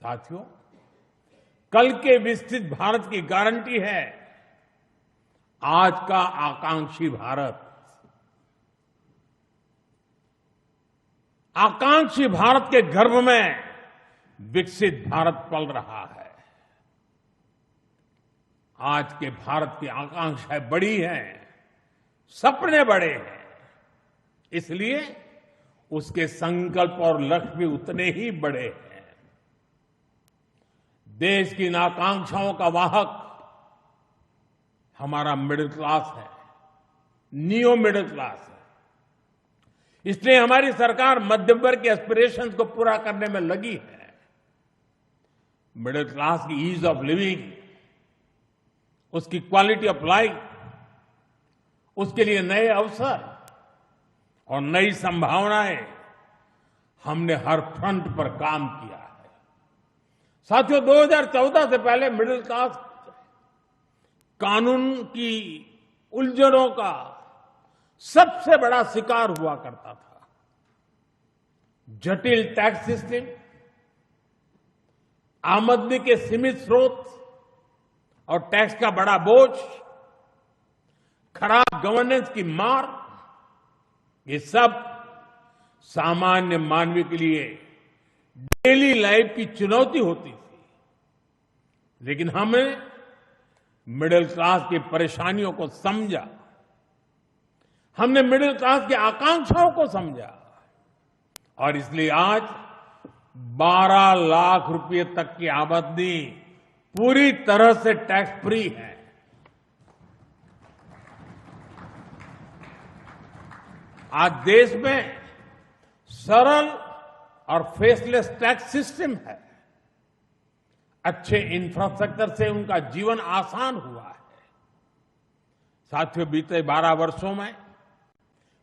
साथियों, कल के विकसित भारत की गारंटी है आज का आकांक्षी भारत। आकांक्षी भारत के गर्भ में विकसित भारत पल रहा है। आज के भारत की आकांक्षाएं बड़ी हैं, सपने बड़े हैं, इसलिए उसके संकल्प और लक्ष्य भी उतने ही बड़े हैं। देश की इन आकांक्षाओं का वाहक हमारा मिडिल क्लास है, नियो मिडिल क्लास है। इसलिए हमारी सरकार मध्यम वर्ग के एस्पिरेशंस को पूरा करने में लगी है। मिडिल क्लास की ईज ऑफ लिविंग, उसकी क्वालिटी ऑफ लाइफ, उसके लिए नए अवसर और नई संभावनाएं हमने हर फ्रंट पर काम किया है। साथियों, 2014 से पहले मिडिल क्लास कानून की उलझनों का सबसे बड़ा शिकार हुआ करता था। जटिल टैक्स सिस्टम, आमदनी के सीमित स्रोत और टैक्स का बड़ा बोझ, खराब गवर्नेंस की मार, ये सब सामान्य मानवीय के लिए डेली लाइफ की चुनौती होती थी। लेकिन हमने मिडिल क्लास की परेशानियों को समझा, हमने मिडिल क्लास की आकांक्षाओं को समझा और इसलिए आज 12 लाख रुपए तक की आमदनी पूरी तरह से टैक्स फ्री है। आज देश में सरल और फेसलेस टैक्स सिस्टम है। अच्छे इंफ्रास्ट्रक्चर से उनका जीवन आसान हुआ है। साथियों, बीते 12 वर्षों में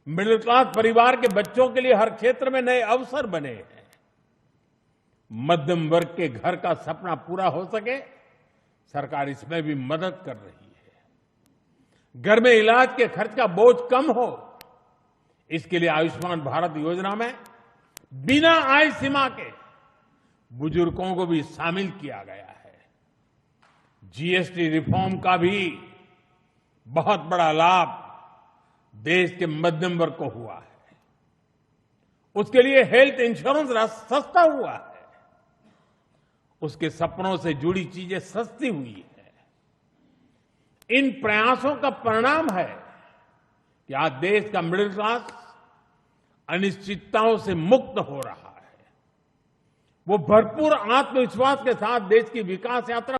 मिडिल क्लास परिवार के बच्चों के लिए हर क्षेत्र में नए अवसर बने हैं। मध्यम वर्ग के घर का सपना पूरा हो सके, सरकार इसमें भी मदद कर रही है। घर में इलाज के खर्च का बोझ कम हो, इसके लिए आयुष्मान भारत योजना में बिना आय सीमा के बुजुर्गों को भी शामिल किया गया है। जीएसटी रिफॉर्म का भी बहुत बड़ा लाभ देश के मध्यम वर्ग को हुआ है। उसके लिए हेल्थ इंश्योरेंस सस्ता हुआ है। उसके सपनों से जुड़ी चीजें सस्ती हुई है। इन प्रयासों का परिणाम है कि आज देश का मिडिल क्लास अनिश्चितताओं से मुक्त हो रहा है। वो भरपूर आत्मविश्वास के साथ देश की विकास यात्रा